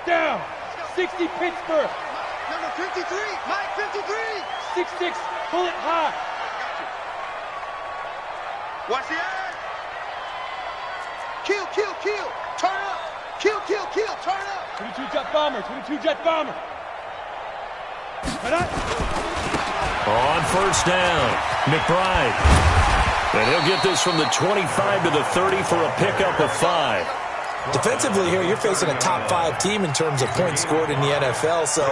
Down. 60 Pittsburgh. Number 53, Mike 53. 6'6", pull it high. Watch the eye. Kill, kill, kill. Turn up. Kill, kill, kill. Turn up. 22 jet bomber, 22 jet bomber. On first down, McBride. And he'll get this from the 25 to the 30 for a pickup of 5. Defensively here, you're facing a top 5 team in terms of points scored in the NFL. So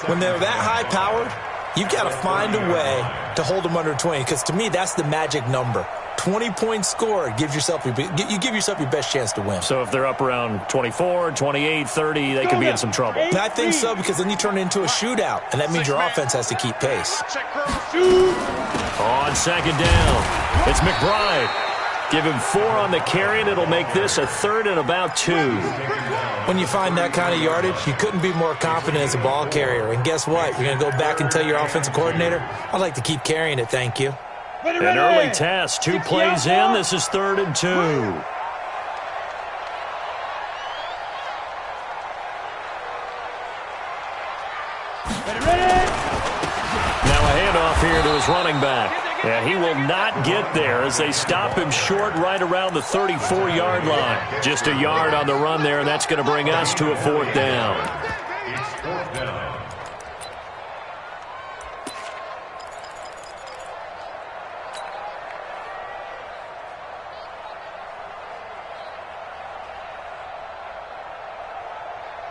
when they're that high-powered, you've got to find a way to hold them under 20. Because to me, that's the magic number. 20 points scored, you give yourself your best chance to win. So if they're up around 24, 28, 30, they could be in some trouble. And I think so, because then you turn it into a shootout, and that means your offense has to keep pace. On second down, it's McBride. Give him 4 on the carry, and it'll make this a 3rd and about 2. When you find that kind of yardage, you couldn't be more confident as a ball carrier. And guess what? You're going to go back and tell your offensive coordinator, I'd like to keep carrying it, thank you. An early test, 2 plays in. This is 3rd and 2. Now a handoff here to his running back. And he will not get there as they stop him short right around the 34-yard line. Just a yard on the run there, and that's going to bring us to a 4th down.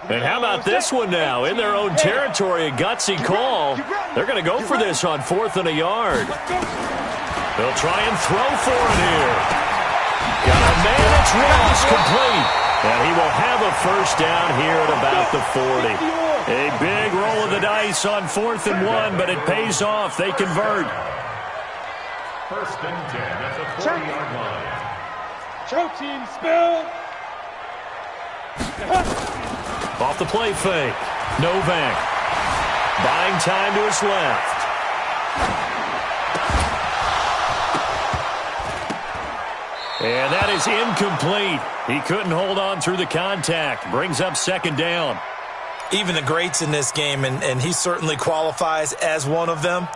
And how about this one now? In their own territory, a gutsy call. They're going to go for this on 4th and a yard. They'll try and throw for it here. Got a man, it's Ross, complete. And he will have a first down here at about the 40. A big roll of the dice on 4th and 1, but it pays off. They convert. 1st and 10 at the 40-yard line. Protein spill. Off the play fake. Novak. Buying time to his left. And that is incomplete. He couldn't hold on through the contact. Brings up 2nd down. Even the greats in this game, and he certainly qualifies as one of them,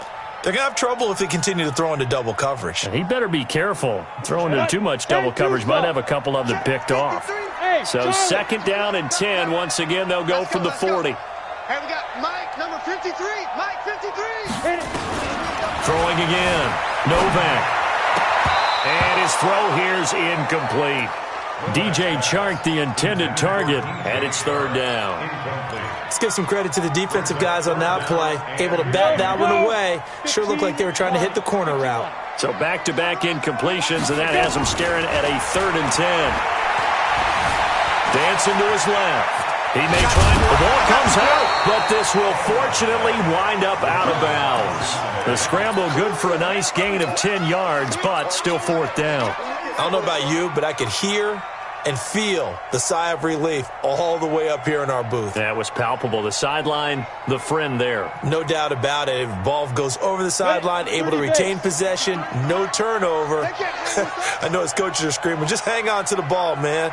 they're going to have trouble if they continue to throw into double coverage. And he better be careful. Throwing into too much double coverage might have a couple of them picked off. So 2nd down and 10. Once again, they'll go from the 40. Hey, we got Mike, number 53. Mike 53. Throwing again. Novak. And his throw here's incomplete. DJ Chark, the intended target, and it's 3rd down. Let's give some credit to the defensive guys on that play. Able to bat that one away. Sure looked like they were trying to hit the corner route. So back-to-back incompletions, and that has them staring at a 3rd and 10. Dancing to his left. He may try. The ball comes out, but this will fortunately wind up out of bounds. The scramble good for a nice gain of 10 yards, but still 4th down. I don't know about you, but I could hear and feel the sigh of relief all the way up here in our booth. That was palpable. The sideline, the friend there. No doubt about it. If ball goes over the sideline, able to retain possession, no turnover. I know his coaches are screaming, just hang on to the ball, man.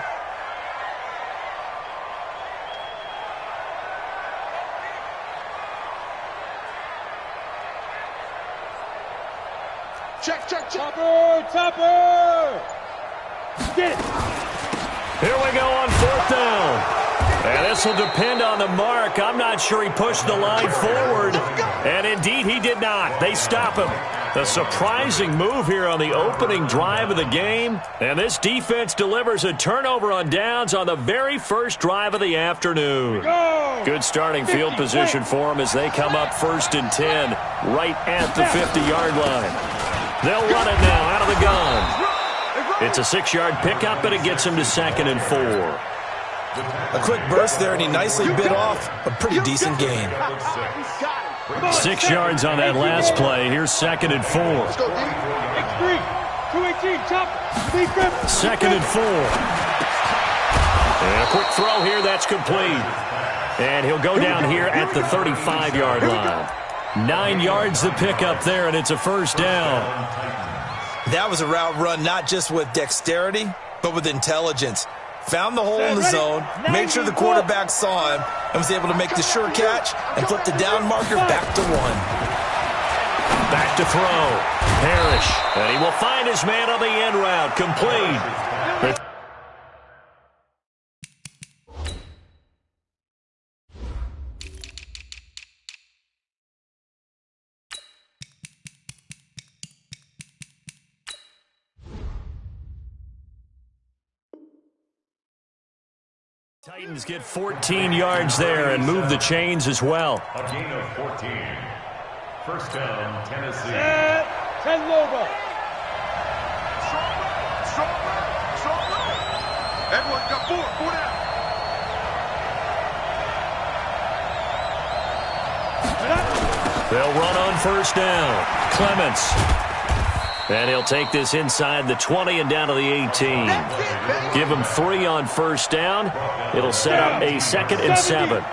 Check, check, check. Topper! Get it! Here we go on 4th down. And this will depend on the mark. I'm not sure he pushed the line forward. And indeed, he did not. They stop him. A surprising move here on the opening drive of the game. And this defense delivers a turnover on downs on the very first drive of the afternoon. Good starting field position for them as they come up 1st and 10 right at the 50-yard line. They'll run it now out of the gun. It's a 6-yard pickup, and it gets him to 2nd and 4. A quick burst there, and he nicely bit off a pretty decent gain. 6 yards on that last play. Here's 2nd and 4. X3, 218, chop, 2nd and 4. And a quick throw here, that's complete. And he'll go down here at the 35-yard line. 9 yards to pick up there, and it's a 1st down. That was a route run not just with dexterity, but with intelligence. found the hole in the zone, made sure the quarterback saw him, and was able to make the sure catch and flip the down marker back to 1. Back to throw. Parrish. And he will find his man on the end route. Complete. Titans get 14 yards there and move the chains as well. A gain of 14. First down, Tennessee. Tenlova. Everyone got 4 down. They'll run on first down. Clements. And he'll take this inside the 20 and down to the 18. Give him 3 on first down. It'll set up a 2nd and 7.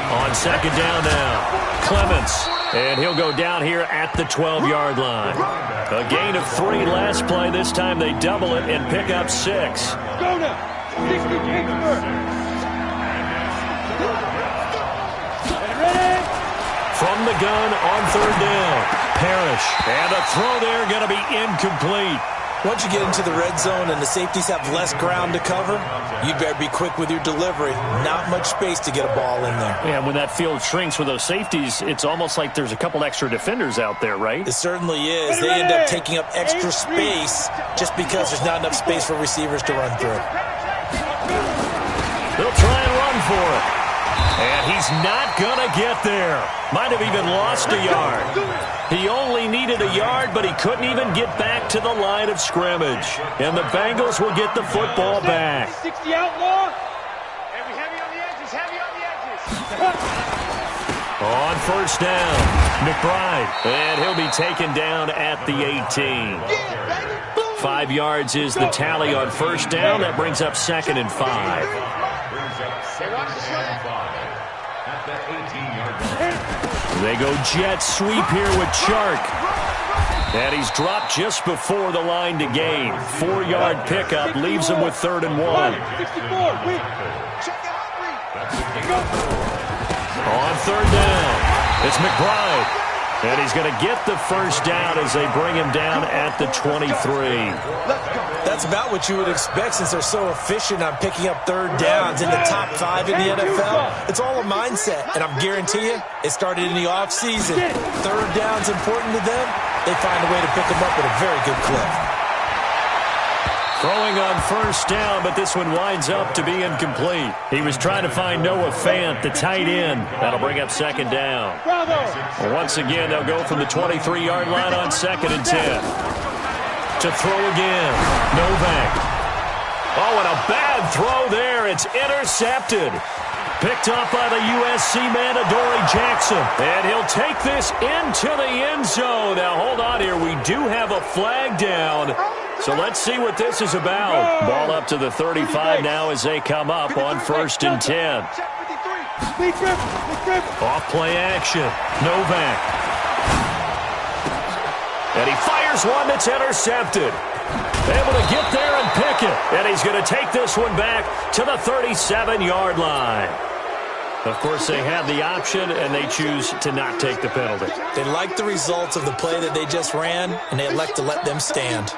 On second down now. Clements. And he'll go down here at the 12-yard line. A gain of 3 last play. This time they double it and pick up 6. Go now. 60 Kingsford. Ready? From the gun on third down. Parrish. And a throw there going to be incomplete. Once you get into the red zone and the safeties have less ground to cover, you better be quick with your delivery. Not much space to get a ball in there. Yeah, when that field shrinks with those safeties, it's almost like there's a couple extra defenders out there, right? It certainly is. They end up taking up extra space just because there's not enough space for receivers to run through. They'll try and run for it. And he's not going to get there. Might have even lost a yard. He only needed a yard, but he couldn't even get back to the line of scrimmage. And the Bengals will get the football back. 60 outlaw. Heavy on the edges, heavy on the edges. On first down, McBride. And he'll be taken down at the 18. 5 yards is the tally on first down. That brings up 2nd and 5. At the 18-yard line. They go jet sweep here with Chark. And he's dropped just before the line to gain. 4-yard pickup leaves him with 3rd and 1. 64. Wait. On third down, it's McBride. And he's going to get the first down as they bring him down at the 23. That's about what you would expect since they're so efficient on picking up third downs in the top 5 in the NFL. It's all a mindset, and I'm guarantee you, it started in the offseason. Third down's important to them. They find a way to pick them up at a very good clip. Throwing on first down, but this one winds up to be incomplete. He was trying to find Noah Fant, the tight end. That'll bring up 2nd down. Once again, they'll go from the 23-yard line on 2nd and 10. To throw again, Novak. Oh, and a bad throw there. It's intercepted. Picked up by the USC man, Adoree Jackson. And he'll take this into the end zone. Now, hold on here. We do have a flag down. So let's see what this is about. Ball up to the 35 now as they come up on 1st and 10. Off play action. Novak. And he fires one that's intercepted. Able to get there and pick it. And he's going to take this one back to the 37-yard line. Of course, they have the option, and they choose to not take the penalty. They like the results of the play that they just ran, and they elect to let them stand.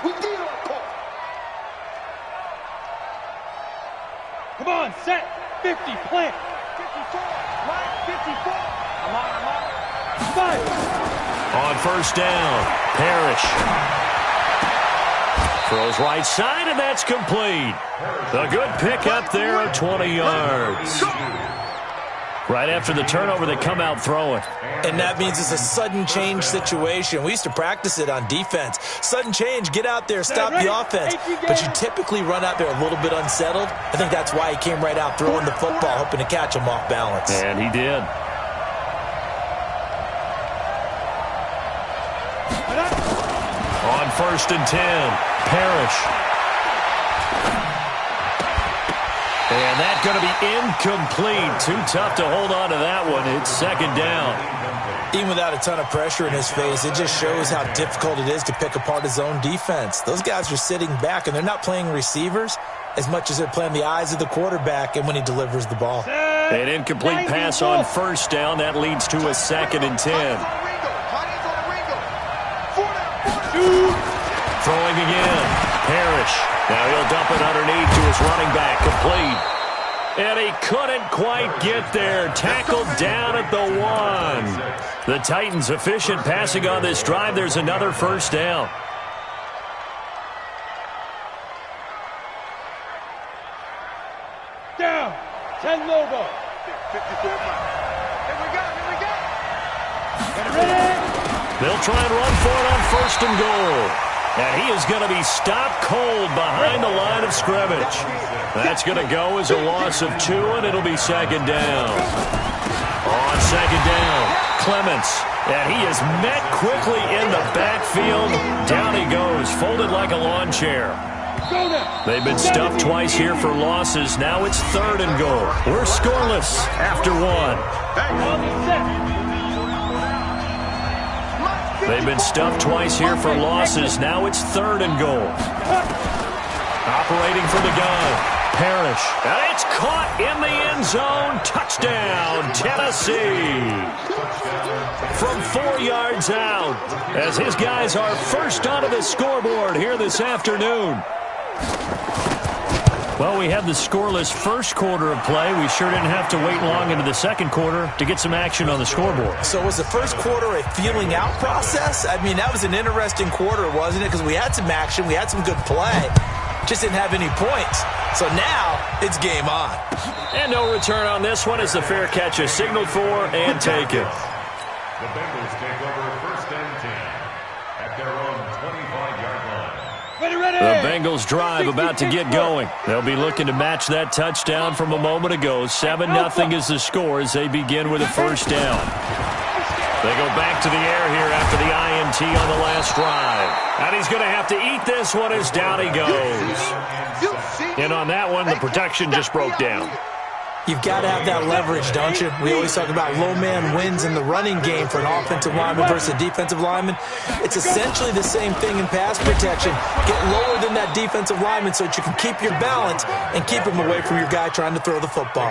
Come on, set. 50, plant. 54, line 54. I'm on. 5. On first down, Parrish. Throws right side, and that's complete. A good pickup there of 20 yards. Right after the turnover, they come out throwing. And that means it's a sudden change situation. We used to practice it on defense. Sudden change, get out there, stop the offense. But you typically run out there a little bit unsettled. I think that's why he came right out throwing the football, hoping to catch him off balance. And he did. On 1st and 10, Parrish. And that's going to be incomplete. Too tough to hold on to that one. It's 2nd down. Even without a ton of pressure in his face, it just shows how difficult it is to pick apart his own defense. Those guys are sitting back, and they're not playing receivers as much as they're playing the eyes of the quarterback and when he delivers the ball. An incomplete pass on first down. That leads to a 2nd and 10. Throwing again. Parrish. Now he'll dump it underneath to his running back. Complete. And he couldn't quite get there. Tackled down at the 1. The Titans efficient passing on this drive. There's another first down. Down. 10 Lobo. 54. Here we go. Get ready. They'll try and run for it on 1st and goal. And he is going to be stopped cold behind the line of scrimmage. That's going to go as a loss of 2, and it'll be 2nd down. On 2nd down, Clements. And he is met quickly in the backfield. Down he goes, folded like a lawn chair. They've been stuffed twice here for losses. Now it's 3rd and goal. We're scoreless after 1. They've been stuffed twice here for losses. Now it's 3rd and goal. Operating from the gun. Parrish. And it's caught in the end zone. Touchdown, Tennessee. From 4 yards out. As his guys are first onto the scoreboard here this afternoon. Well, we have the scoreless first quarter of play. We sure didn't have to wait long into the second quarter to get some action on the scoreboard. So was the first quarter a feeling out process? I mean, that was an interesting quarter, wasn't it? Because we had some action, we had some good play. Just didn't have any points. So now it's game on. And no return on this one as the fair catch is signaled for and taken. The Bengals take over 1st and 10 at their own 25-yard line. The Bengals drive about to get going. They'll be looking to match that touchdown from a moment ago. 7-0 is the score as they begin with a first down. They go back to the air here after the INT on the last drive. And he's going to have to eat this one as down he goes. And on that one, the protection just broke down. You've got to have that leverage, don't you? We always talk about low man wins in the running game for an offensive lineman versus a defensive lineman. It's essentially the same thing in pass protection. Get lower than that defensive lineman so that you can keep your balance and keep him away from your guy trying to throw the football.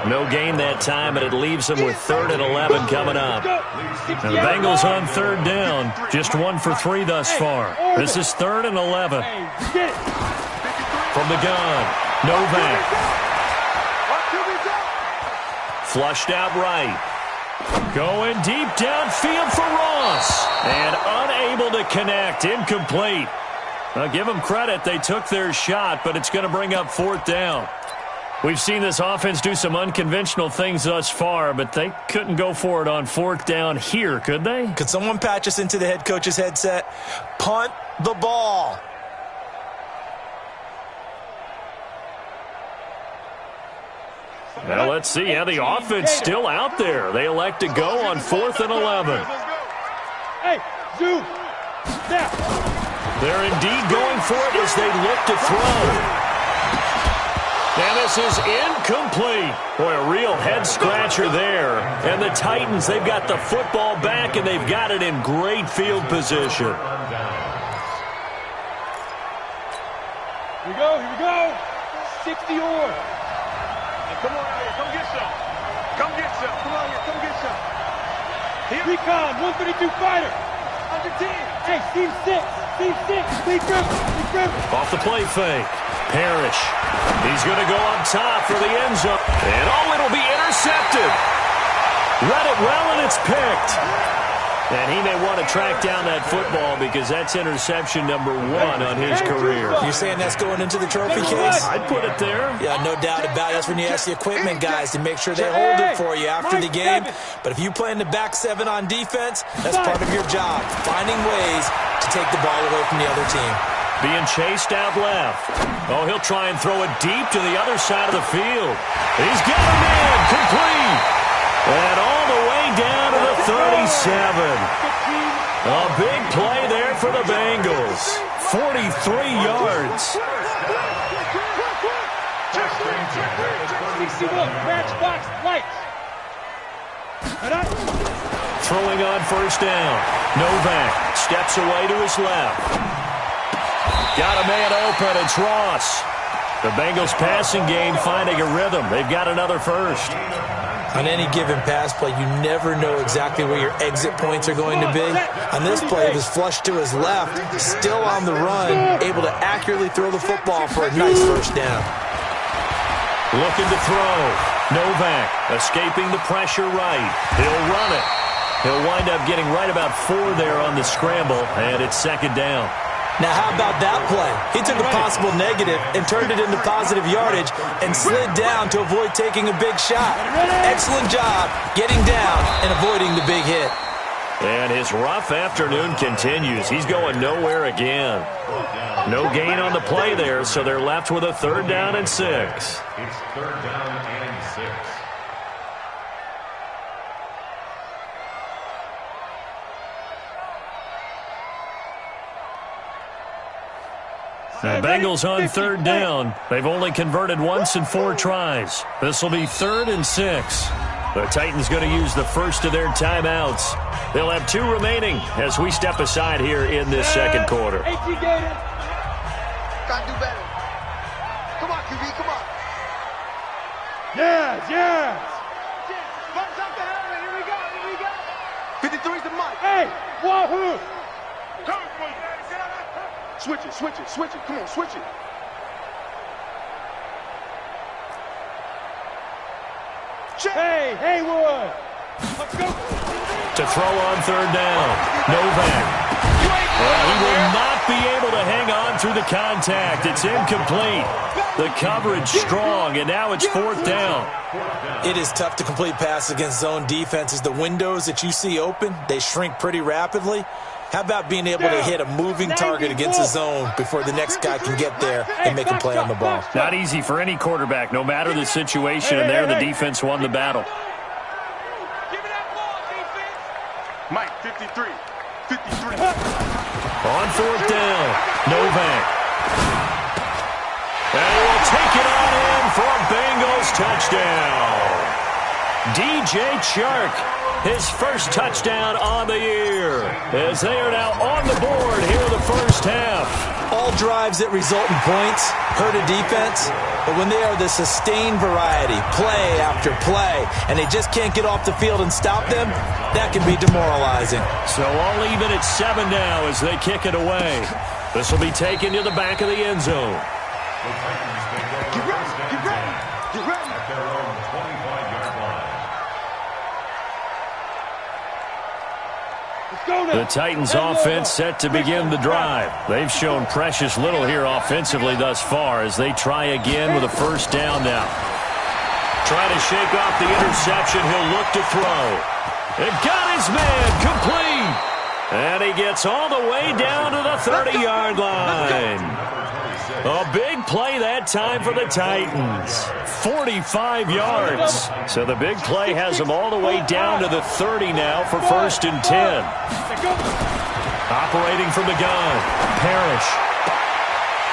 No gain that time, and it leaves him with 3rd and 11 coming up. And the Bengals on 3rd down. Just 1 for 3 thus far. This is 3rd and 11. From the gun, Novak. Flushed out right. Going deep downfield for Ross. And unable to connect. Incomplete. I'll give them credit. They took their shot, but it's going to bring up 4th down. We've seen this offense do some unconventional things thus far, but they couldn't go for it on 4th down here, could they? Could someone patch us into the head coach's headset? Punt the ball. Well, let's see. Yeah, the offense still out there. They elect to go on 4th and 11. Hey, Zoo. Snap. They're indeed going for it as they look to throw. And this is incomplete. Boy, a real head-scratcher there. And the Titans, they've got the football back, and they've got it in great field position. Here we go. 60 or. Come on out here. Come get some. Come get some. Come on here. Come get some. Here. Recon, 132 fighter. Under 10. Hey, Steve 6. Lee Griffin. Off the play fake. Parrish. He's going to go up top for the end zone. And it'll be intercepted. Read it well, and it's picked. And he may want to track down that football because that's interception number 1 on his career. You're saying that's going into the trophy case? I'd put it there. Yeah, no doubt about it. That's when you ask the equipment guys to make sure they hold it for you after the game. But if you play in the back 7 on defense, that's part of your job, finding ways to take the ball away from the other team. Being chased out left. Oh, he'll try and throw it deep to the other side of the field. He's got him in. Complete. And all the way down to the 37. A big play there for the Bengals. 43 yards. Matchbox lights. Throwing on first down. Novak steps away to his left. Got a man open. It's Ross. The Bengals passing game finding a rhythm. They've got another first. On any given pass play, you never know exactly where your exit points are going to be. On this play, it was flushed to his left, still on the run, able to accurately throw the football for a nice first down. Looking to throw. Novak escaping the pressure right. He'll run it. He'll wind up getting right about 4 there on the scramble, and it's second down. Now, how about that play? He took a possible negative and turned it into positive yardage and slid down to avoid taking a big shot. Excellent job getting down and avoiding the big hit. And his rough afternoon continues. He's going nowhere again. No gain on the play there, so they're left with a 3rd down and 6. It's 3rd down and 6. The Bengals on 3rd down. They've only converted once in 4 tries. This will be 3rd and 6. The Titans going to use the first of their timeouts. They'll have 2 remaining as we step aside here in this second quarter. Gotta do better. Come on, QB, come on. Yes, yes. Buttons up the helmet. Here we go, here we go. 53's the mic. Hey, wahoo. Switch it, switch it, switch it. Come on, switch it. Hey, Haywood. Let's go. To throw on 3rd down. Novak. Well, he will not be able to hang on through the contact. It's incomplete. The coverage strong, and now it's 4th down. It is tough to complete passes against zone defenses. The windows that you see open, they shrink pretty rapidly. How about being able to hit a moving target against a zone before the next guy can get there and make a play on the ball? Not easy for any quarterback, no matter the situation, and there the defense won the battle. Give me that ball, defense. Mike, 53. 53. On 4th down, Novak. And he will take it on in for a Bengals touchdown. DJ Chark, his first touchdown on the year, as they are now on the board here in the first half. All drives that result in points hurt a defense, but when they are the sustained variety, play after play, and they just can't get off the field and stop them, that can be demoralizing. So all even at 7 now as they kick it away. This will be taken to the back of the end zone. The Titans take over first and 10 at their own 25-yard line. The Titans offense set to begin the drive. They've shown precious little here offensively thus far as they try again with a first down now. Trying to shake off the interception. He'll look to throw. And got his man complete. And he gets all the way down to the 30-yard line. A big play that time for the Titans. 45 yards. So the big play has them all the way down to the 30 now for 1st and 10. Operating from the gun, Parrish.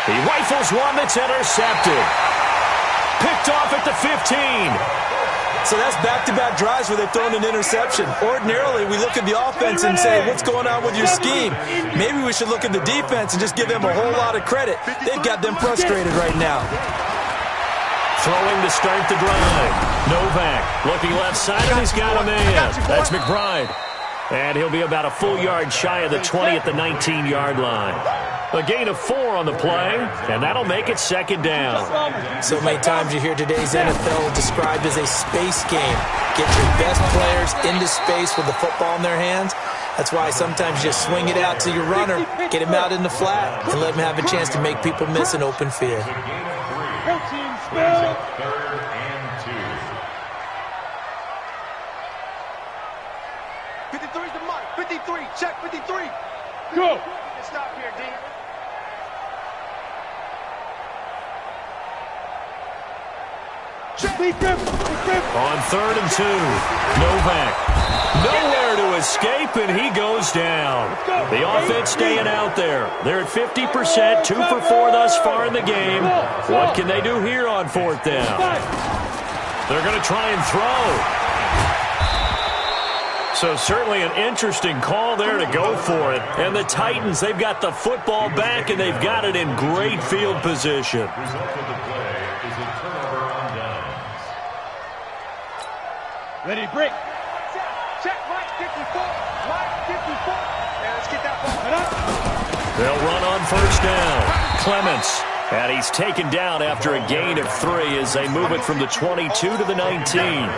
He rifles one that's intercepted. Picked off at the 15. So that's back-to-back drives where they've thrown an interception. Ordinarily, we look at the offense and say, what's going on with your scheme? Maybe we should look at the defense and just give them a whole lot of credit. They've got them frustrated right now. Throwing to start the drive. Novak looking left side, and he's got a man. That's McBride. And he'll be about a full yard shy of the 20 at the 19-yard line. A gain of 4 on the play, and that'll make it 2nd down. So many times you hear today's NFL described as a space game. Get your best players into space with the football in their hands. That's why sometimes you just swing it out to your runner, get him out in the flat, and let him have a chance to make people miss an open field. 3rd and 2. 53's the mic. 53. Check 53. Go. Stop here, D. Lee Griffin. On 3rd and 2, Novak. Nowhere to escape, and he goes down. The offense staying out there. They're at 50%, 2 for 4 thus far in the game. What can they do here on 4th down? They're going to try and throw. So certainly an interesting call there to go for it. And the Titans, they've got the football back, and they've got it in great field position. Result of the play is a turnover on downs. Ready, break. Check, right 54. Right 54. Now let's get that ball. They'll run on first down. Clements. And he's taken down after a gain of 3 as they move it from the 22 to the 19.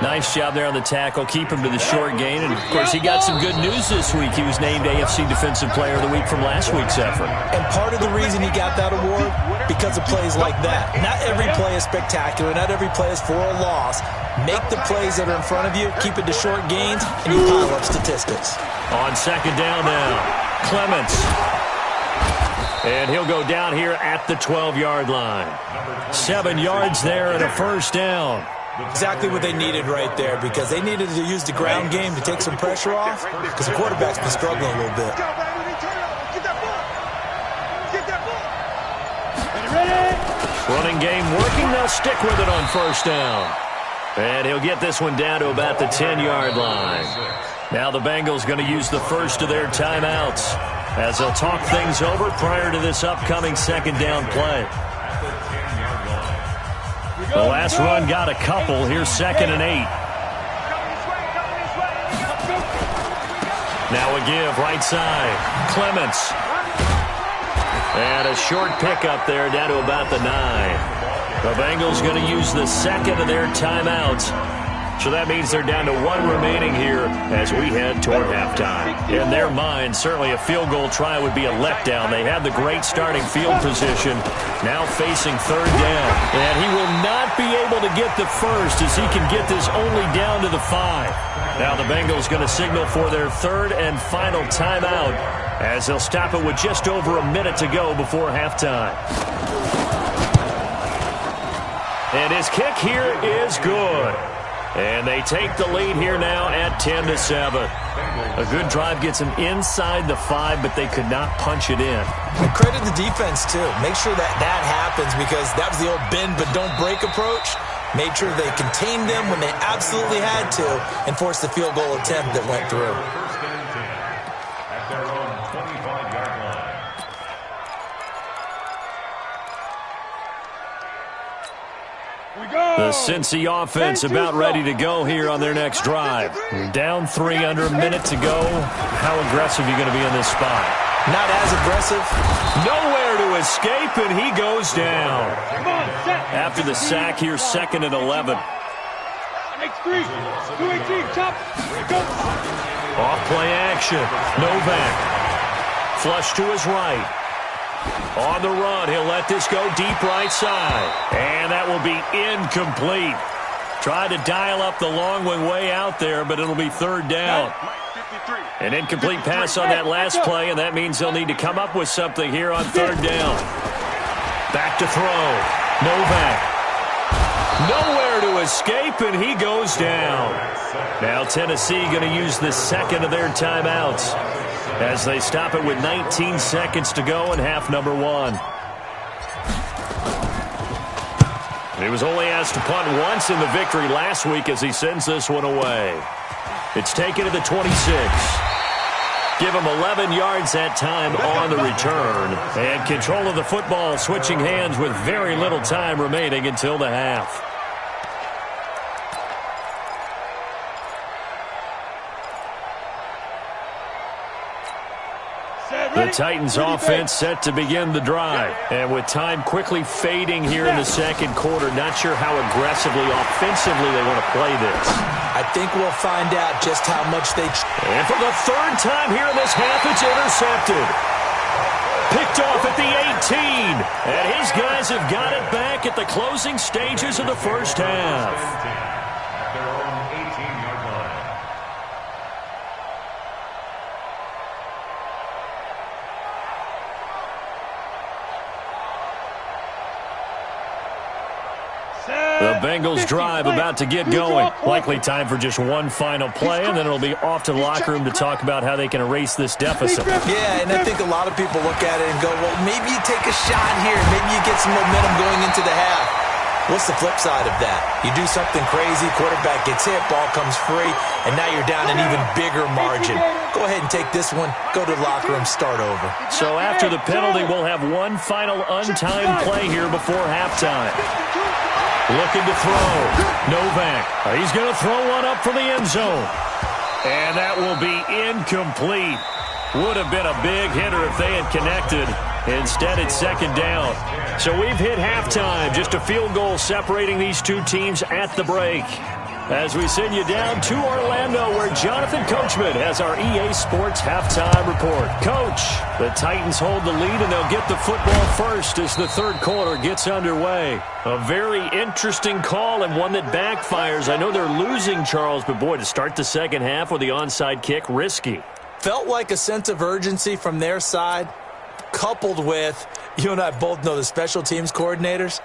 Nice job there on the tackle. Keep him to the short gain. And, of course, he got some good news this week. He was named AFC Defensive Player of the Week from last week's effort. And part of the reason he got that award, because of plays like that. Not every play is spectacular. Not every play is for a loss. Make the plays that are in front of you, keep it to short gains, and you pile up statistics. On second down now, Clements. And he'll go down here at the 12-yard line. 7 yards there and a first down. Exactly what they needed right there, because they needed to use the ground game to take some pressure off, because the quarterback's been struggling a little bit. Running game working. They'll stick with it on first down. And he'll get this one down to about the 10-yard line. Now the Bengals going to use the first of their timeouts as they'll talk things over prior to this upcoming second down play. The last run got a couple. Here's 2nd and 8. Now a give right side. Clements. And a short pickup there down to about the 9. The Bengals going to use the second of their timeouts. So that means they're down to 1 remaining here as we head toward halftime. In their mind, certainly a field goal try would be a letdown. They had the great starting field position, now facing third down. And he will not be able to get the first as he can get this only down to the 5. Now the Bengals going to signal for their third and final timeout as they'll stop it with just over a minute to go before halftime. And his kick here is good. And they take the lead here now at 10-7. A good drive gets them inside the 5, but they could not punch it in. And credit the defense, too. Make sure that that happens, because that was the old bend but don't break approach. Made sure they contained them when they absolutely had to and forced the field goal attempt that went through. First and 10 at their own 25-yard line. The Cincy offense about ready to go here on their next drive. Down 3 under a minute to go. How aggressive are you going to be in this spot? Not as aggressive. Nowhere to escape, and he goes down. After the sack, here's 2nd and 11. Makes 3. 2-18, chop. Off play action. Novak. Flush to his right. On the run, he'll let this go deep right side. And that will be incomplete. Tried to dial up the long one way out there, but it'll be third down. An incomplete pass on that last play, and that means they'll need to come up with something here on third down. Back to throw. Novak. Nowhere to escape, and he goes down. Now Tennessee going to use the second of their timeouts as they stop it with 19 seconds to go in half number 1. He was only asked to punt once in the victory last week as he sends this one away. It's taken to the 26. Give him 11 yards that time on the return. And control of the football switching hands with very little time remaining until the half. The Titans offense set to begin the drive. And with time quickly fading here in the second quarter, not sure how aggressively, offensively they want to play this. I think we'll find out just how much they... And for the third time here in this half, it's intercepted. Picked off at the 18. And his guys have got it back at the closing stages of the first half. At their own 18-yard line. The Bengals drive about to get going. Likely time for just one final play, and then it'll be off to the locker room to talk about how they can erase this deficit. Yeah, and I think a lot of people look at it and go, well, maybe you take a shot here. Maybe you get some momentum going into the half. What's the flip side of that? You do something crazy, quarterback gets hit, ball comes free, and now you're down an even bigger margin. Go ahead and take this one, go to the locker room, start over. So after the penalty, we'll have one final untimed play here before halftime. Looking to throw. Novak. He's going to throw one up for the end zone. And that will be incomplete. Would have been a big hitter if they had connected. Instead, it's second down. So we've hit halftime. Just a field goal separating these two teams at the break. As we send you down to Orlando, where Jonathan Coachman has our EA Sports halftime report. Coach, the Titans hold the lead, and they'll get the football first as the third quarter gets underway. A very interesting call and one that backfires. I know they're losing, Charles, but boy, to start the second half with the onside kick, risky. Felt like a sense of urgency from their side, coupled with, you and I both know the special teams coordinators,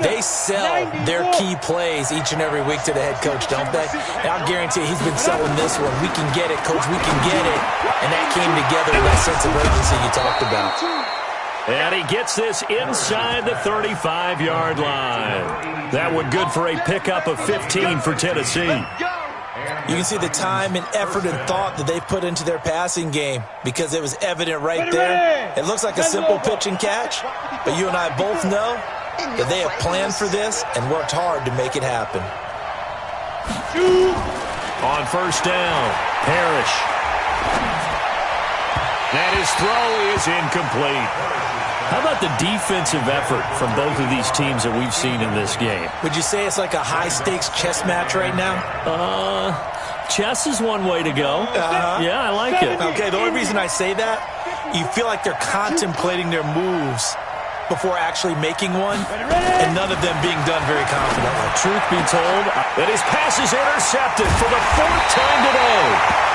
they sell their key plays each and every week to the head coach, don't they? And I'll guarantee he's been selling this one. We can get it, coach, we can get it. And that came together in that sense of urgency you talked about. And he gets this inside the 35-yard line. That one good for a pickup of 15 for Tennessee. You can see the time and effort and thought that they put into their passing game because it was evident right there. It looks like a simple pitch and catch, but you and I both know that they have planned for this and worked hard to make it happen. On first down, Parrish. And his throw is incomplete. How about the defensive effort from both of these teams that we've seen in this game? Would you say it's like a high-stakes chess match right now? Chess is one way to go. Yeah, I like it. Okay, the only reason I say that, you feel like they're contemplating their moves before actually making one, and none of them being done very confidently. Truth be told, that his pass is intercepted for the fourth time today.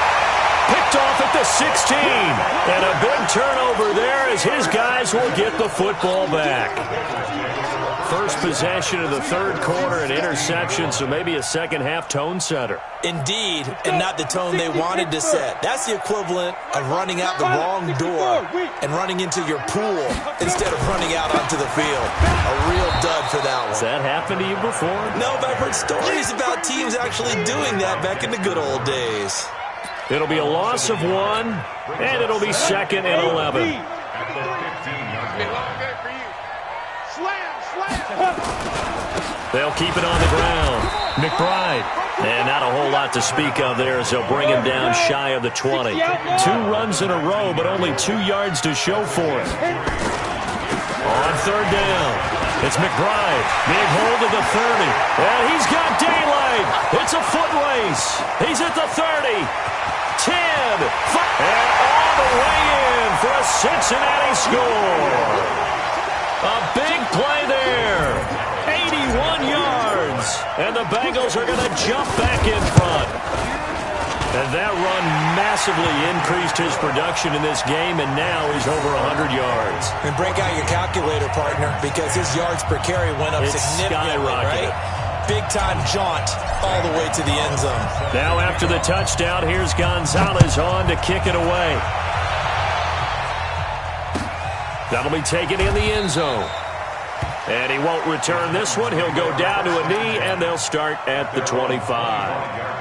Picked off at the 16. And a big turnover there as his guys will get the football back. First possession of the third quarter, an interception, so maybe a second-half tone setter. Indeed, and not the tone they wanted to set. That's the equivalent of running out the wrong door and running into your pool instead of running out onto the field. A real dud for that one. Has that happened to you before? No, but I've heard stories about teams actually doing that back in the good old days. It'll be a loss of 1, and it'll be second and 11. They'll keep it on the ground. McBride. And not a whole lot to speak of there as they'll bring him down shy of the 20. 2 runs in a row, but only 2 yards to show for it. On third down, it's McBride. Big hold of the 30. And he's got daylight. It's a foot race. He's at the 30. 10, 5, and all the way in for a Cincinnati score. A big play there. 81 yards. And the Bengals are going to jump back in front. And that run massively increased his production in this game, and now he's over 100 yards. And break out your calculator, partner, because his yards per carry went up significantly, right? Big-time jaunt all the way to the end zone. Now after the touchdown, here's Gonzalez on to kick it away. That'll be taken in the end zone. And he won't return this one. He'll go down to a knee, and they'll start at the 25.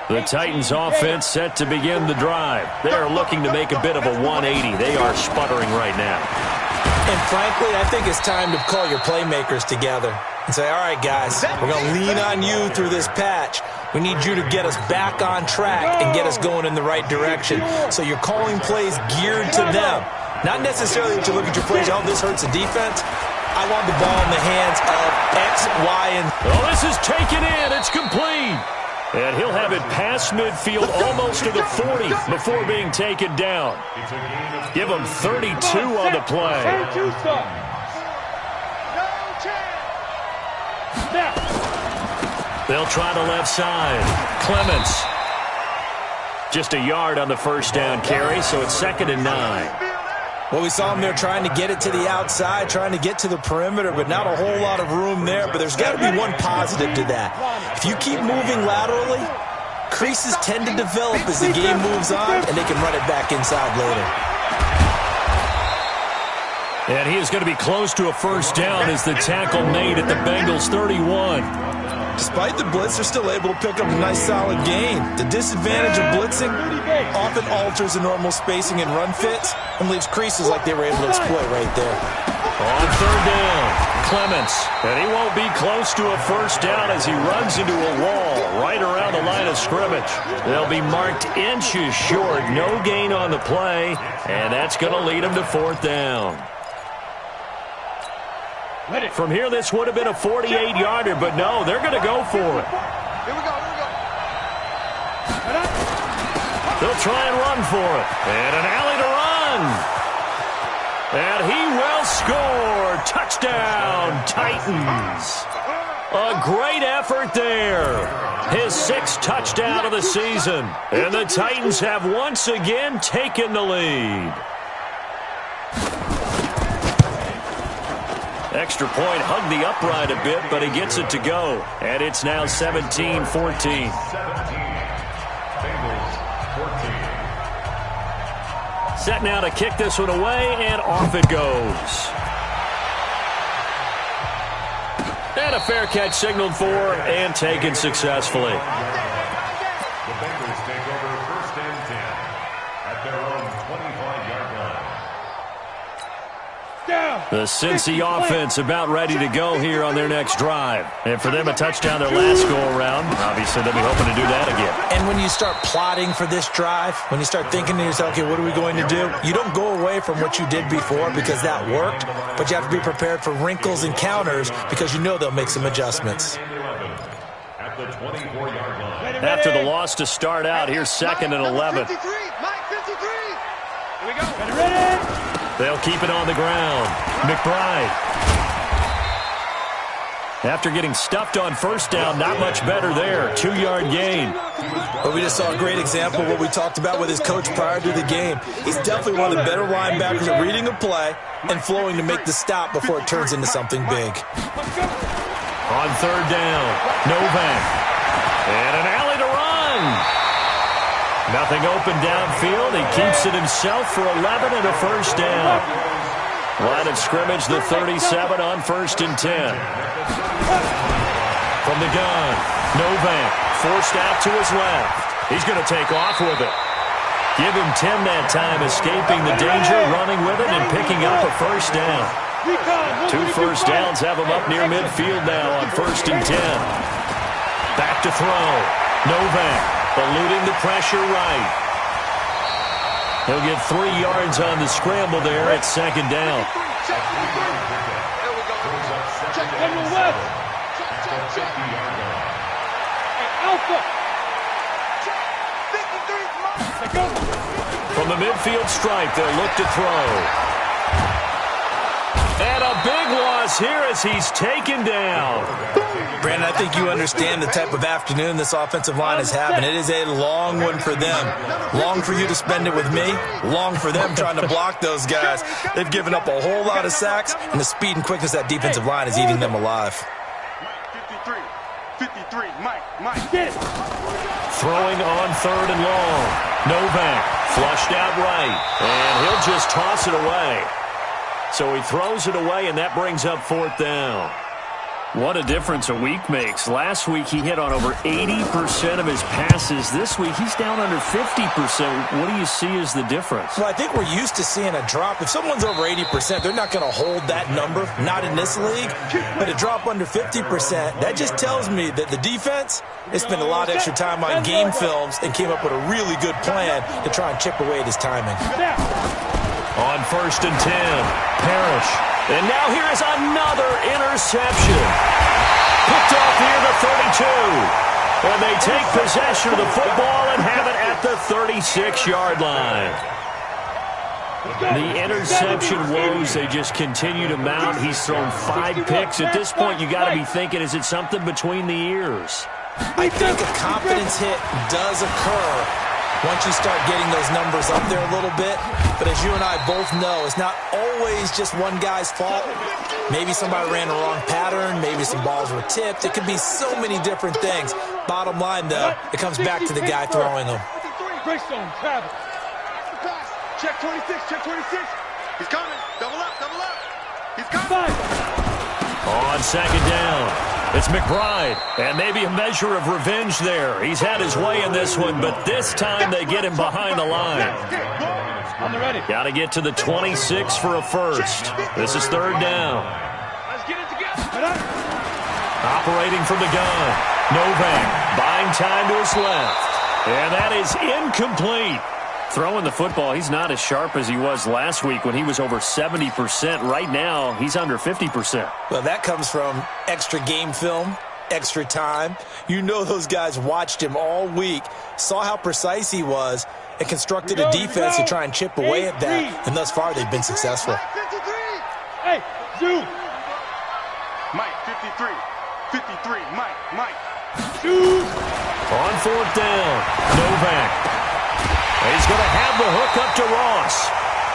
The Titans offense set to begin the drive. They are looking to make a bit of a 180. They are sputtering right now. And frankly, I think it's time to call your playmakers together and say, all right, guys, we're going to lean on you through this patch. We need you to get us back on track and get us going in the right direction. So you're calling plays geared to them. Not necessarily that you look at your plays, oh, this hurts the defense. I want the ball in the hands of X, Y, and... Oh, this is taken in. It's complete. And he'll have it past midfield almost to the 40 before being taken down. Give him 32 on the play. They'll try the left side. Clements. Just a yard on the first down carry, so it's 2nd and 9. Well, we saw him there trying to get it to the outside, trying to get to the perimeter, but not a whole lot of room there. But there's got to be one positive to that. If you keep moving laterally, creases tend to develop as the game moves on, and they can run it back inside later. And he is going to be close to a first down as the tackle made at the Bengals 31. Despite the blitz, they're still able to pick up a nice solid gain. The disadvantage of blitzing often alters the normal spacing and run fits and leaves creases like they were able to exploit right there. On third down, Clements. And he won't be close to a first down as he runs into a wall right around the line of scrimmage. They'll be marked inches short. No gain on the play, and that's going to lead him to fourth down. From here, this would have been a 48-yarder, but no, they're going to go for it. Here we go. They'll try and run for it. And an alley to run. And he will score. Touchdown, Titans. A great effort there. His 6th touchdown of the season. And the Titans have once again taken the lead. Extra point hugged the upright a bit, but he gets it to go. And it's now 17-14. 17. Bengals 14. Set now to kick this one away, and off it goes. And a fair catch signaled for and taken successfully. The Bengals take over first and 10 at their own 25-yard line. The Cincy offense about ready to go here on their next drive. And for them, a touchdown their last go-around. Obviously, they'll be hoping to do that again. And when you start plotting for this drive, when you start thinking to yourself, okay, what are we going to do? You don't go away from what you did before because that worked, but you have to be prepared for wrinkles and counters because you know they'll make some adjustments. At the 24-yard line. After the loss to start out, here's 2nd and 11. 53. Mike, 53. Here we go. Ready? They'll keep it on the ground. McBride. After getting stuffed on first down, not much better there. 2-yard gain. But we just saw a great example of what we talked about with his coach prior to the game. He's definitely one of the better linebackers at reading a play and flowing to make the stop before it turns into something big. On third down, Novak. And an alley to run. Nothing open downfield. He keeps it himself for 11 and a first down. Line of scrimmage, the 37 on 1st and 10. From the gun, Novak forced out to his left. He's going to take off with it. Give him 10 that time, escaping the danger, running with it, and picking up a first down. 2 first downs have him up near midfield now on 1st and 10. Back to throw. Novak. Eluding the pressure right. He'll get 3 yards on the scramble there at 2nd down. Check on the left. Check. Alpha. 53. From the midfield stripe, they'll look to throw. And a big loss here as he's taken down. Brandon, I think you understand the type of afternoon this offensive line is having. It is a long one for them. Long for you to spend it with me. Long for them trying to block those guys. They've given up a whole lot of sacks, and the speed and quickness of that defensive line is eating them alive. 53. Mike. Get it. Throwing on 3rd and long. Novak flushed out right, and he'll just toss it away. So he throws it away, and that brings up 4th down. What a difference a week makes. Last week he hit on over 80% of his passes. This week he's down under 50%. What do you see as the difference? Well, I think we're used to seeing a drop. If someone's over 80%, they're not going to hold that number, not in this league. But a drop under 50%, that just tells me that the defense, they spent a lot of extra time on game films and came up with a really good plan to try and chip away at his timing. On 1st and 10, Parrish. And now here is another interception. Picked off near the 32. And they take possession of the football and have it at the 36-yard line. The interception woes, they just continue to mount. He's thrown 5 picks. At this point, you got to be thinking, is it something between the ears? I think a confidence hit does occur once you start getting those numbers up there a little bit. But as you and I both know, it's not always just one guy's fault. Maybe somebody ran a wrong pattern. Maybe some balls were tipped. It could be so many different things. Bottom line, though, it comes back to the guy throwing them. Great zone, Travis. Check 26, check 26. He's coming. Double up, double up. He's coming. On second down, it's McBride, and maybe a measure of revenge there. He's had his way in this one, but this time they get him behind the line. On the ready. Got to get to the 26 for a first. This is third down. Let's get it together. Operating from the gun, Novak buying time to his left, and that is incomplete. Throwing the football, he's not as sharp as he was last week when he was over 70%. Right now, he's under 50%. Well, that comes from extra game film, extra time. You know those guys watched him all week, saw how precise he was, and constructed a defense to try and chip away at that. And thus far, they've been successful. Hey, Zoom. Mike, 53. 53, Mike. Zoom. On fourth down, Novak. He's going to have the hook up to Ross.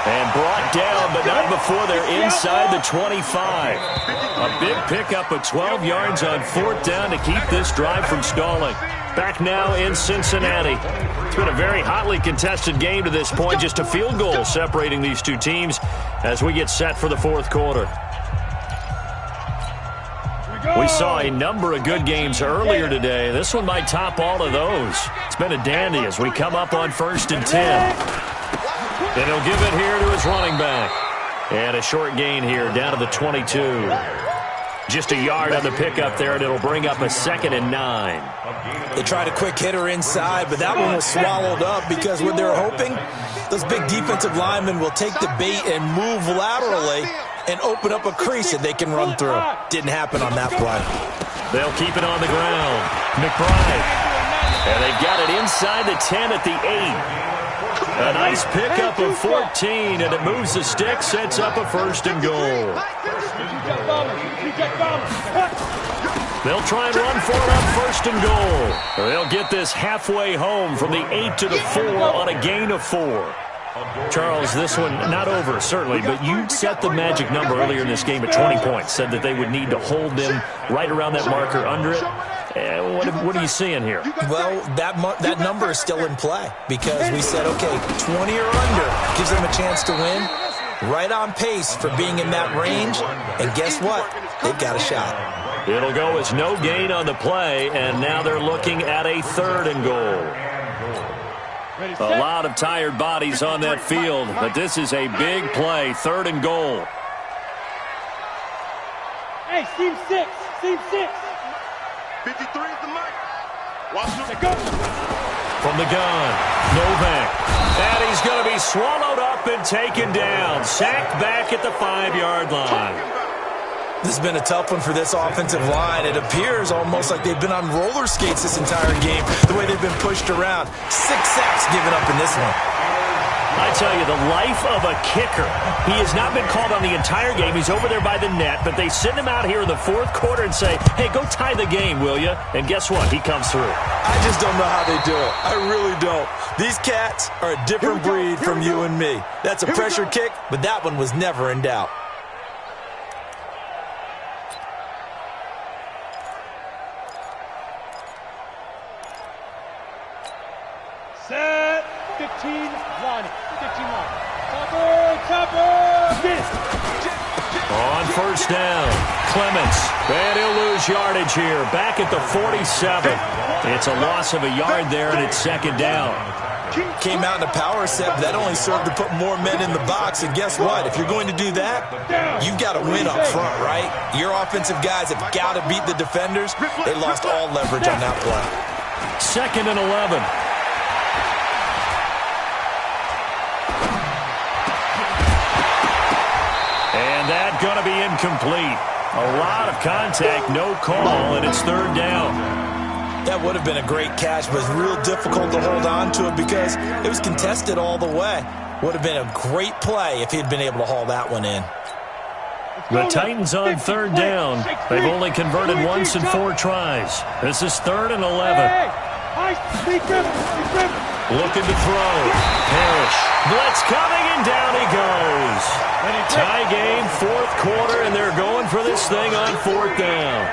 And brought down, but not before they're inside the 25. A big pickup of 12 yards on fourth down to keep this drive from stalling. Back now in Cincinnati. It's been a very hotly contested game to this point. Just a field goal separating these two teams as we get set for the fourth quarter. We saw a number of good games earlier today. This one might top all of those. It's been a dandy as we come up on 1st and 10. And he'll give it here to his running back. And a short gain here down to the 22. Just a yard on the pickup there, and it'll bring up a 2nd and 9. They tried a quick hitter inside, but that one was swallowed up because what they're hoping, those big defensive linemen will take the bait and move laterally and open up a crease that they can run through. Didn't happen on that play. They'll keep it on the ground. McBride. And they've got it inside the 10 at the 8. A nice pickup of 14, and it moves the stick, sets up a 1st and goal. They'll try and run for it on 1st and goal. They'll get this halfway home from the 8 to the 4 on a gain of 4. Charles, this one not over, certainly, but you set the magic number earlier in this game at 20 points, said that they would need to hold them right around that marker under it. What are you seeing here? Well, that number is still in play because we said, okay, 20 or under gives them a chance to win. Right on pace for being in that range, and guess what? They've got a shot. It'll go as no gain on the play, and now they're looking at a 3rd and goal. A lot of tired bodies on that field, but this is a big play, 3rd and goal. Hey, team 6, team 6. 53 is the mic. Watch him. Go. From the gun, Novak. And he's going to be swallowed up and taken down. Sacked back at the 5-yard line. This has been a tough one for this offensive line. It appears almost like they've been on roller skates this entire game, the way they've been pushed around. 6 sacks given up in this one. I tell you, the life of a kicker. He has not been called on the entire game. He's over there by the net, but they send him out here in the 4th quarter and say, hey, go tie the game, will you? And guess what? He comes through. I just don't know how they do it. I really don't. These cats are a different breed from you and me. That's a pressure kick, but that one was never in doubt. Set. 15 line. 15 line. Topper. On 1st down, Clements. And he'll lose yardage here. Back at the 47. It's a loss of a yard there, and it's 2nd down. Came out in a power set, but that only served to put more men in the box. And guess what? If you're going to do that, you've got to win up front, right? Your offensive guys have got to beat the defenders. They lost all leverage on that play. 2nd and 11. And that's going to be incomplete. A lot of contact, no call, and it's 3rd down. That would have been a great catch, but it's real difficult to hold on to it because it was contested all the way. Would have been a great play if he'd been able to haul that one in. The Titans on 3rd down. They've only converted once in 4 tries. This is 3rd and 11. Hey, Looking to throw. Parrish. Blitz coming, and down he goes. Tie game, fourth quarter, and they're going for this thing on fourth down.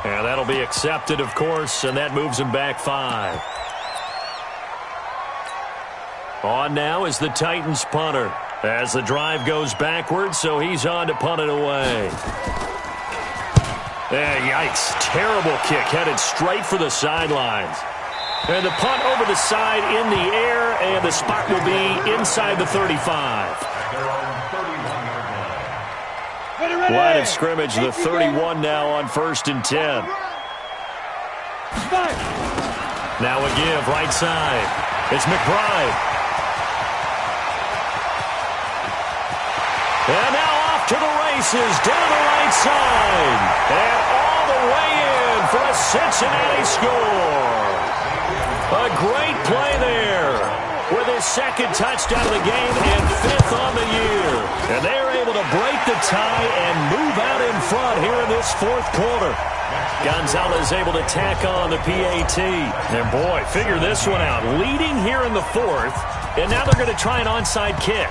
And that'll be accepted, of course, and that moves him back 5. On now is the Titans punter as the drive goes backwards, so he's on to punt it away. Yikes. Terrible kick headed straight for the sidelines. And the punt over the side in the air, and the spot will be inside the 35. Line of scrimmage, the 31 now on 1st and 10. Now a give, right side. It's McBride. And now off to the races, down the right side. And all the way in for a Cincinnati score. A great play there with his second touchdown of the game and 5th on the year. And they are able to break the tie and move out in front here in this fourth quarter. Gonzalez able to tack on the PAT. And boy, figure this one out. Leading here in the fourth, and now they're going to try an onside kick.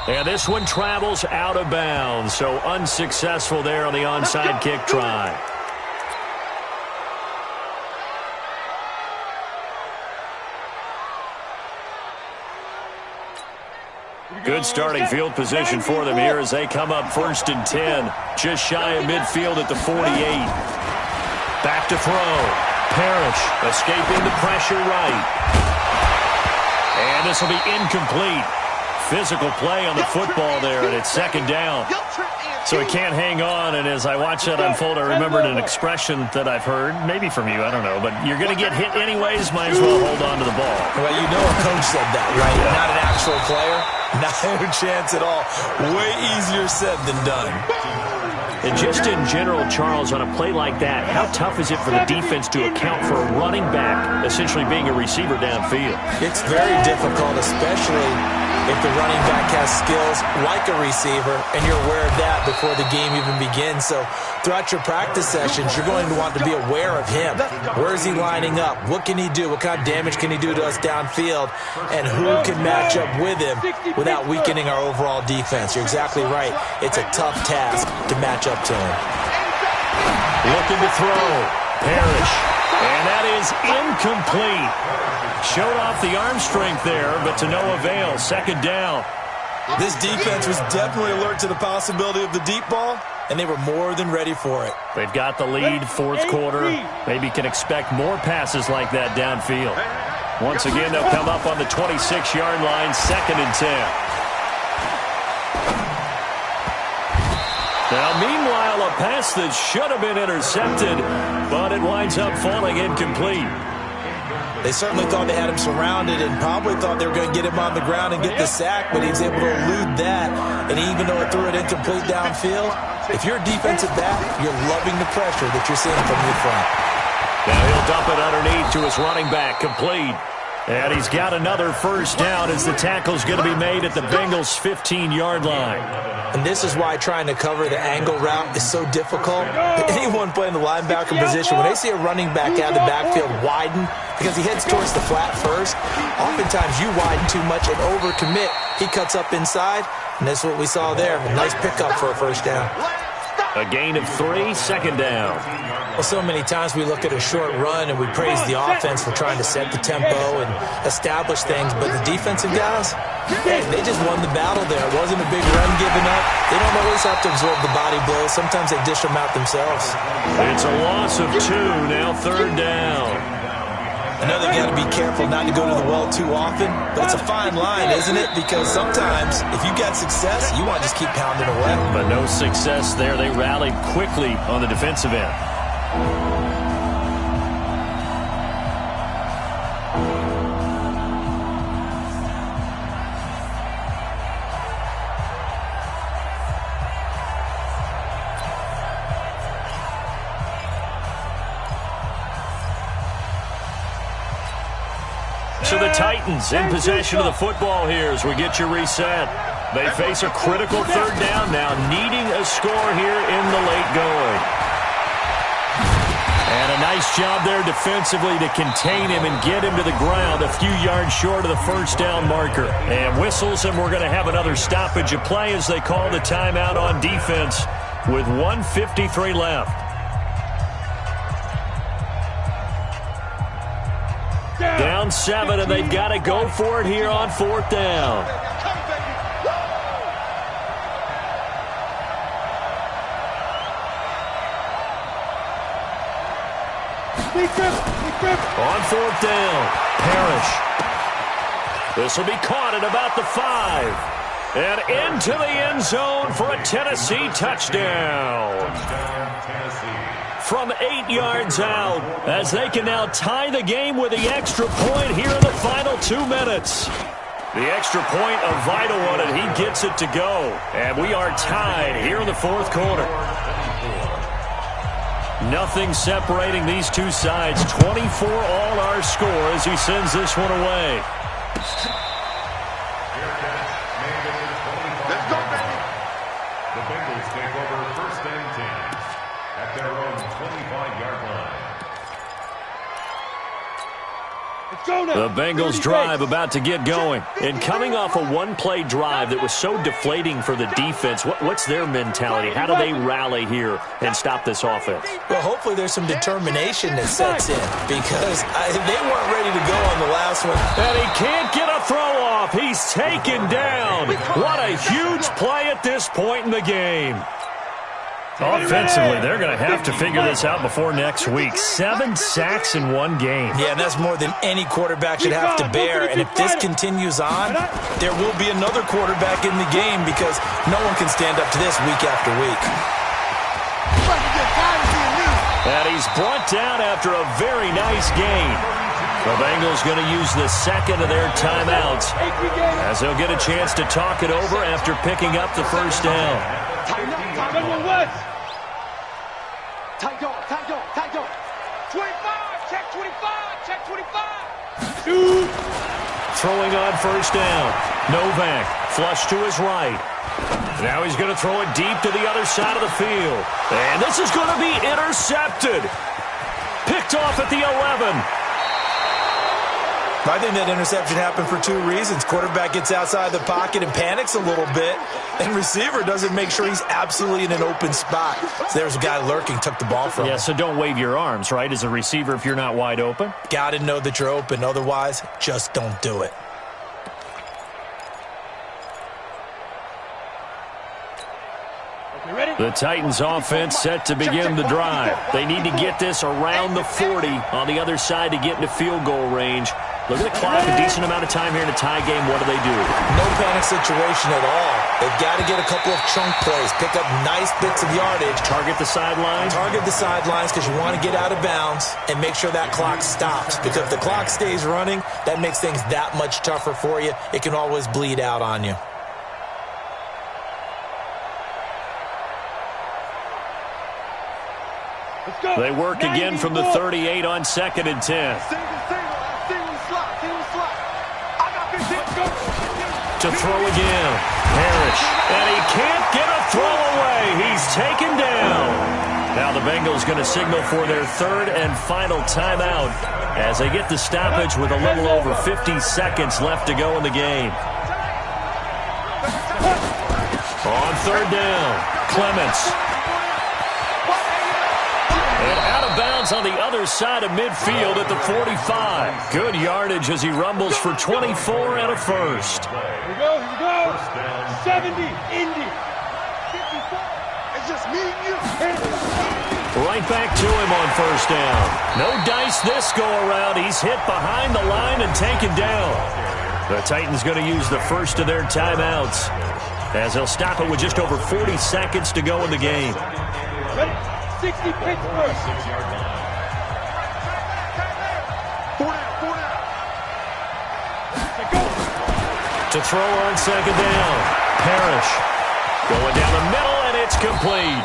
And this one travels out of bounds, so unsuccessful there on the onside kick try. Good starting field position for them here as they come up 1st and 10. Just shy of midfield at the 48. Back to throw. Parrish escaping the pressure right. And this will be incomplete. Physical play on the football there, and it's 2nd down. So he can't hang on, and as I watch that unfold, I remembered an expression that I've heard, maybe from you, I don't know, but you're going to get hit anyways, might as well hold on to the ball. Well, you know a coach said that, right? Yeah. Not an actual player. Not a chance at all. Way easier said than done. And just in general, Charles, on a play like that, how tough is it for the defense to account for a running back essentially being a receiver downfield? It's very difficult, especially if the running back has skills like a receiver, and you're aware of that before the game even begins. So throughout your practice sessions, you're going to want to be aware of him. Where is he lining up? What can he do? What kind of damage can he do to us downfield? And who can match up with him without weakening our overall defense? You're exactly right. It's a tough task to match up to him. Looking to throw. Parrish. And that is incomplete. Showed off the arm strength there, but to no avail. 2nd down. This defense was definitely alert to the possibility of the deep ball, and they were more than ready for it. They've got the lead, fourth quarter. Maybe can expect more passes like that downfield. Once again, they'll come up on the 26-yard line, 2nd and 10. Now, meanwhile, a pass that should have been intercepted, but it winds up falling incomplete. They certainly thought they had him surrounded and probably thought they were going to get him on the ground and get the sack, but he was able to elude that. And even though it threw it incomplete downfield, if you're a defensive back, you're loving the pressure that you're seeing from your front. Now he'll dump it underneath to his running back, complete. And he's got another 1st down as the tackle's going to be made at the Bengals' 15-yard line. And this is why trying to cover the angle route is so difficult. Anyone playing the linebacker position, when they see a running back out of the backfield widen, because he heads towards the flat first, oftentimes you widen too much and overcommit. He cuts up inside, and that's what we saw there. A nice pickup for a 1st down. A gain of 3, 2nd down. Well, so many times we look at a short run and we praise the offense for trying to set the tempo and establish things, but the defensive guys, hey, they just won the battle there. It wasn't a big run given up. They don't always have to absorb the body blows. Sometimes they dish them out themselves. It's a loss of 2, now 3rd down. I know they got to be careful not to go to the well too often, but it's a fine line, isn't it? Because sometimes, if you got success, you want to just keep pounding away. But no success there. They rallied quickly on the defensive end. So the Titans in possession of the football here as we get you reset. They face a critical third down now, needing a score here in the late going. And a nice job there defensively to contain him and get him to the ground a few yards short of the first down marker. And whistles, and we're going to have another stoppage of play as they call the timeout on defense with 1:53 left. Down 7, and they've got to go for it here on 4th down. On 4th down, Parrish. This will be caught at about the 5. And into the end zone for a Tennessee touchdown. From 8 yards out, as they can now tie the game with the extra point here in the final 2 minutes. The extra point, a vital one, and he gets it to go. And we are tied here in the 4th quarter. Nothing separating these two sides. 24 all our score as he sends this one away. Let's go, baby. The Bengals take over 1st and 10 at their own 25-yard line. The Bengals drive about to get going. And coming off a one-play drive that was so deflating for the defense, what's their mentality? How do they rally here and stop this offense? Well, hopefully there's some determination that sets in because they weren't ready to go on the last one. And he can't get a throw off. He's taken down. What a huge play at this point in the game. Offensively, they're going to have to figure this out before next week. 7 sacks in one game. Yeah, and that's more than any quarterback should have to bear. And if this continues on, there will be another quarterback in the game because no one can stand up to this week after week. And he's brought down after a very nice gain. The Bengals going to use the second of their timeouts as they'll get a chance to talk it over after picking up the first down. Tight dog. 25, check 25. Throwing on first down. Novak flush to his right. Now he's going to throw it deep to the other side of the field. And this is going to be intercepted. Picked off at the 11. I think that interception happened for 2 reasons. Quarterback gets outside the pocket and panics a little bit, and receiver doesn't make sure he's absolutely in an open spot. So there's a guy lurking, took the ball from him. Yeah, so don't wave your arms, right, as a receiver if you're not wide open? Got to know that you're open. Otherwise, just don't do it. The Titans offense set to begin the drive. They need to get this around the 40 on the other side to get into field goal range. Look at the clock, a decent amount of time here in a tie game. What do they do? No panic situation at all. They've got to get a couple of chunk plays, pick up nice bits of yardage. Target the sidelines? Target the sidelines because you want to get out of bounds and make sure that clock stops. Because if the clock stays running, that makes things that much tougher for you. It can always bleed out on you. They work again from the 38 on 2nd and 10. To throw again. Parrish. And he can't get a throw away. He's taken down. Now the Bengals going to signal for their 3rd and final timeout as they get the stoppage with a little over 50 seconds left to go in the game. On 3rd down, Clements. And out of bounds on the other side of midfield at the 45. Good yardage as he rumbles for 24 and a first. Here we go. 70, Indy. 54. It's just me and you. Right back to him on first down. No dice this go around. He's hit behind the line and taken down. The Titans going to use the first of their timeouts as they'll stop it with just over 40 seconds to go in the game. Ready? 60 Pittsburgh. 4 down. To throw on 2nd down. Parrish going down the middle, and it's complete.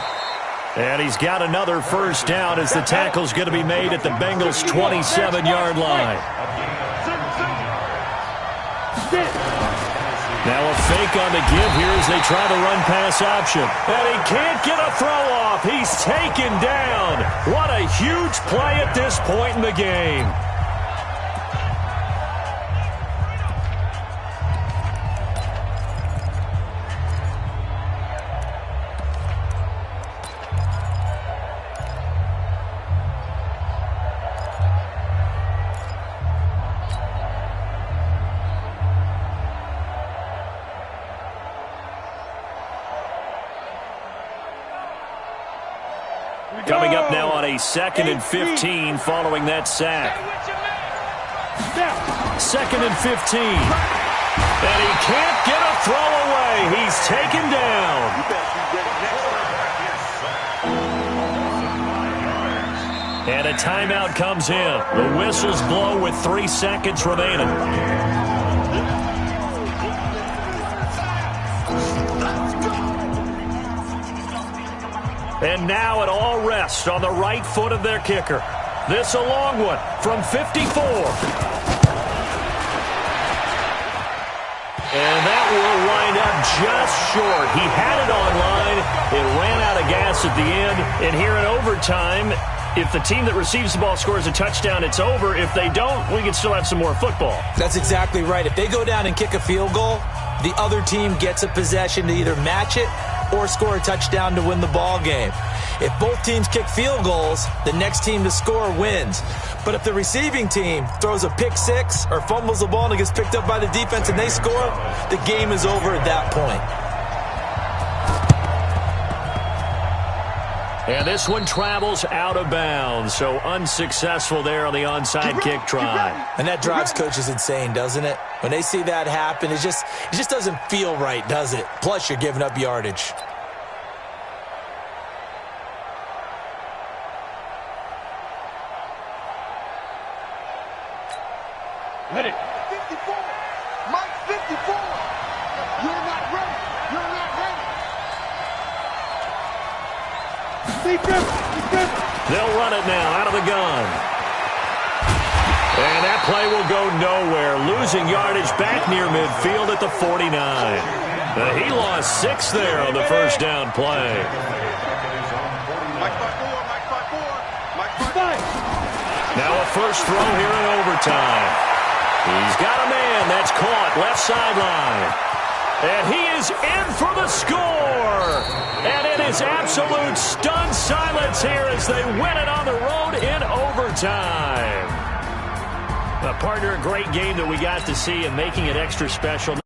And he's got another first down as the tackle's going to be made at the Bengals' 27-yard line. Now a fake on the give here as they try the run-pass option. And he can't get a throw-off. He's taken down. What a huge play at this point in the game. Coming up now on a 2nd and 15 following that sack. 2nd and 15. And he can't get a throw away. He's taken down. And a timeout comes in. The whistles blow with 3 seconds remaining. And now it all rests on the right foot of their kicker. This a long one from 54. And that will wind up just short. He had it on line. It ran out of gas at the end. And here in overtime, if the team that receives the ball scores a touchdown, it's over. If they don't, we can still have some more football. That's exactly right. If they go down and kick a field goal, the other team gets a possession to either match it or score a touchdown to win the ball game. If both teams kick field goals, the next team to score wins. But if the receiving team throws a pick six or fumbles the ball and it gets picked up by the defense and they score, the game is over at that point. And this one travels out of bounds, so unsuccessful there on the onside kick try. And that drives coaches insane, doesn't it? When they see that happen, it just doesn't feel right, does it? Plus, you're giving up yardage. Ready. 54. Mike 54. You're not ready. You're not ready. They'll run it now out of the gun. And that play will go nowhere. Losing yardage back near midfield at the 49. He lost 6 there on the first down play. Mike 5-4. Now a first throw here in overtime. He's got a man that's caught left sideline. And he is in for the score. And it is absolute stunned silence here as they win it on the road in overtime. Partner, a great game that we got to see and making it extra special.